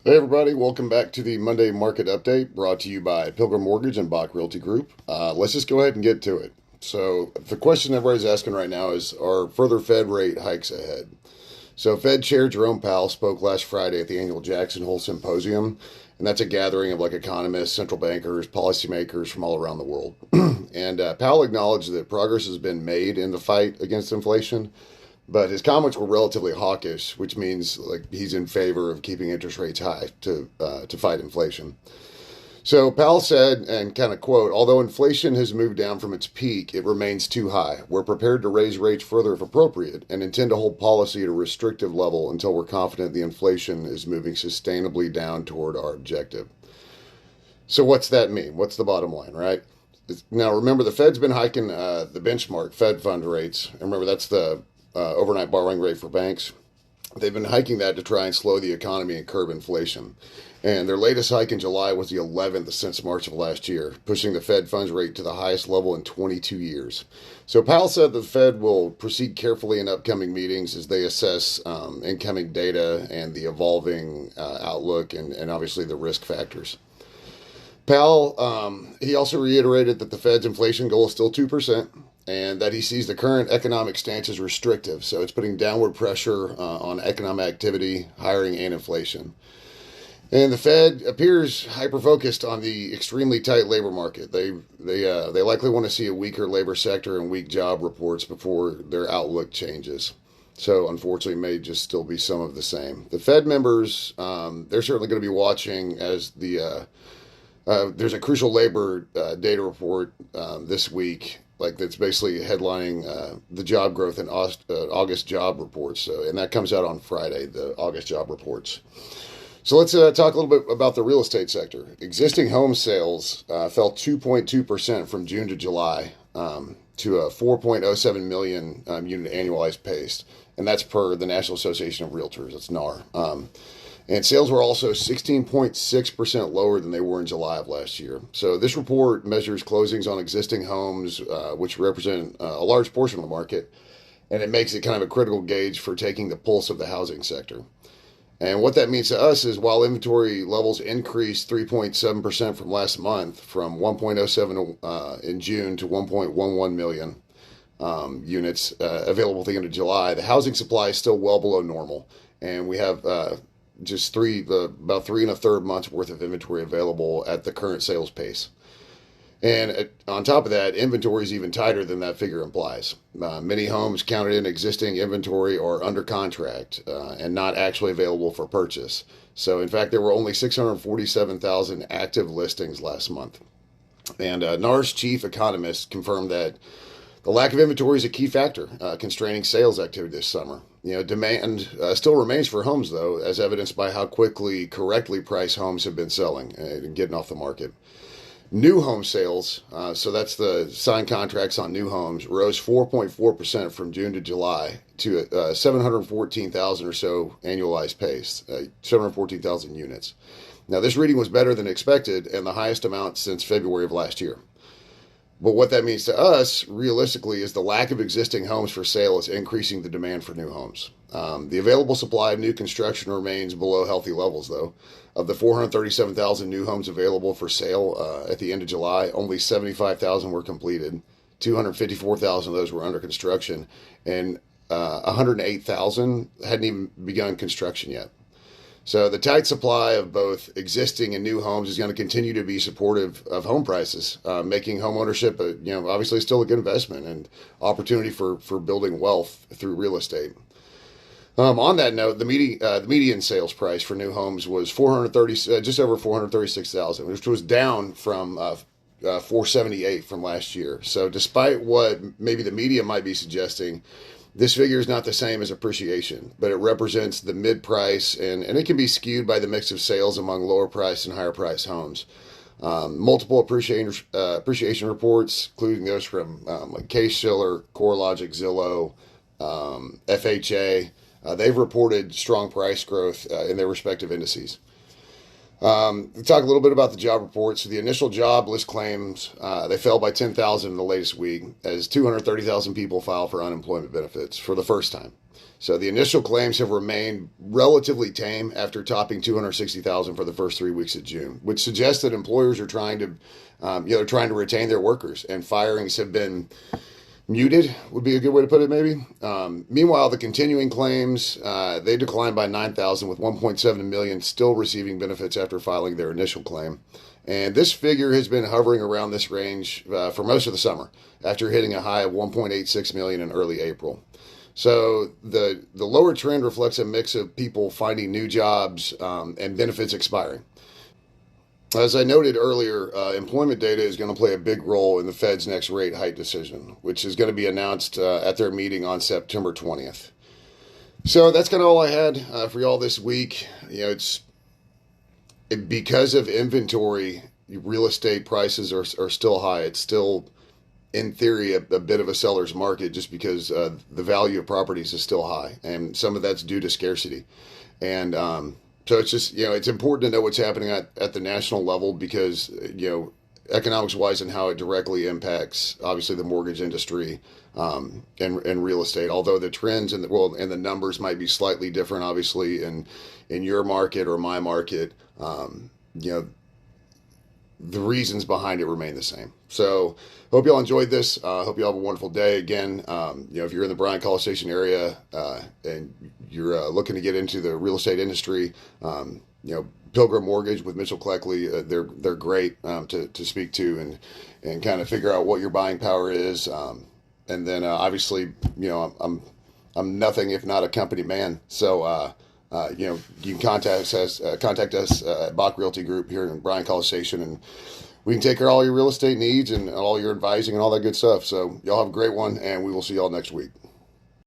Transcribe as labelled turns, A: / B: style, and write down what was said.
A: Hey everybody, welcome back to the Monday Market Update brought to you by Pilgrim Mortgage and Bach Realty Group. Let's just go ahead and get to it. So the question everybody's asking right now is, are further Fed rate hikes ahead? So Fed Chair Jerome Powell spoke last Friday at the annual Jackson Hole Symposium, and that's a gathering of economists, central bankers, policymakers from all around the world. And Powell acknowledged that progress has been made in the fight against inflation, but his comments were relatively hawkish, which means he's in favor of keeping interest rates high to fight inflation. So Powell said, and kind of quote, although inflation has moved down from its peak, it remains too high. We're prepared to raise rates further if appropriate and intend to hold policy at a restrictive level until we're confident the inflation is moving sustainably down toward our objective. So what's that mean? What's the bottom line, right? Now, remember, the Fed's been hiking the benchmark Fed fund rates. And remember, that's the overnight borrowing rate for banks. They've been hiking that to try and slow the economy and curb inflation. And their latest hike in July was the 11th since March of last year, pushing the Fed funds rate to the highest level in 22 years. So Powell said the Fed will proceed carefully in upcoming meetings as they assess incoming data and the evolving outlook and obviously the risk factors. Powell, he also reiterated that the Fed's inflation goal is still 2%, and that he sees the current economic stance as restrictive. So it's putting downward pressure on economic activity, hiring, and inflation. And the Fed appears hyper-focused on the extremely tight labor market. They likely want to see a weaker labor sector and weak job reports before their outlook changes. So unfortunately, may just still be some of the same. The Fed members, they're certainly going to be watching as there's a crucial labor data report this week, that's basically headlining the job growth in August job reports. So, and that comes out on Friday, the August job reports. So let's talk a little bit about the real estate sector. Existing home sales fell 2.2% from June to July to a 4.07 million unit annualized pace, and that's per the National Association of Realtors. That's NAR. And sales were also 16.6% lower than they were in July of last year. So this report measures closings on existing homes, which represent a large portion of the market, and it makes it kind of a critical gauge for taking the pulse of the housing sector. And what that means to us is while inventory levels increased 3.7% from last month, from 1.07 in June to 1.11 million units available at the end of July, the housing supply is still well below normal. And we have just about 3 1/3 months worth of inventory available at the current sales pace. And on top of that, inventory is even tighter than that figure implies. Many homes counted in existing inventory are under contract and not actually available for purchase. So in fact, there were only 647,000 active listings last month. And NAR's chief economist confirmed that the lack of inventory is a key factor constraining sales activity this summer. Demand still remains for homes, though, as evidenced by how quickly correctly priced homes have been selling and getting off the market. New home sales, so that's the signed contracts on new homes, rose 4.4% from June to July to 714,000 or so annualized pace, 714,000 units. Now, this reading was better than expected and the highest amount since February of last year. But what that means to us, realistically, is the lack of existing homes for sale is increasing the demand for new homes. The available supply of new construction remains below healthy levels, though. Of the 437,000 new homes available for sale at the end of July, only 75,000 were completed. 254,000 of those were under construction, and 108,000 hadn't even begun construction yet. So the tight supply of both existing and new homes is going to continue to be supportive of home prices, making home ownership, obviously still a good investment and opportunity for building wealth through real estate. On that note, the median sales price for new homes was just over 436,000, which was down from 478 from last year. So despite what maybe the media might be suggesting, this figure is not the same as appreciation, but it represents the mid-price, and it can be skewed by the mix of sales among lower-priced and higher-priced homes. Multiple appreciation reports, including those from Case-Shiller, CoreLogic, Zillow, FHA, they've reported strong price growth in their respective indices. We talk a little bit about the job reports. So the initial jobless claims, they fell by 10,000 in the latest week as 230,000 people filed for unemployment benefits for the first time. So the initial claims have remained relatively tame after topping 260,000 for the first 3 weeks of June, which suggests that employers are trying to, they're trying to retain their workers, and firings have been muted. Would be a good way to put it, maybe. Meanwhile, the continuing claims they declined by 9,000, with 1.7 million still receiving benefits after filing their initial claim. And this figure has been hovering around this range for most of the summer, after hitting a high of 1.86 million in early April. So the lower trend reflects a mix of people finding new jobs and benefits expiring. As I noted earlier, employment data is going to play a big role in the Fed's next rate hike decision, which is going to be announced at their meeting on September 20th. So that's kind of all I had for y'all this week. Because of inventory, real estate prices are still high. It's still, in theory, a bit of a seller's market, just because the value of properties is still high, and some of that's due to scarcity. And so it's just, it's important to know what's happening at the national level, because, economics wise, and how it directly impacts, obviously, the mortgage industry and real estate. Although the trends and the numbers might be slightly different, obviously, in your market or my market, the reasons behind it remain the same. So hope y'all enjoyed this. Hope y'all have a wonderful day. Again, if you're in the Bryan-College Station area and you're looking to get into the real estate industry, Pilgrim Mortgage with Mitchell Cleckley, they're great to speak to and kind of figure out what your buying power is. And then obviously, I'm nothing if not a company man. So you can contact us at Bach Realty Group here in Bryan-College Station, and we can take care of all your real estate needs and all your advising and all that good stuff. So y'all have a great one, and we will see y'all next week.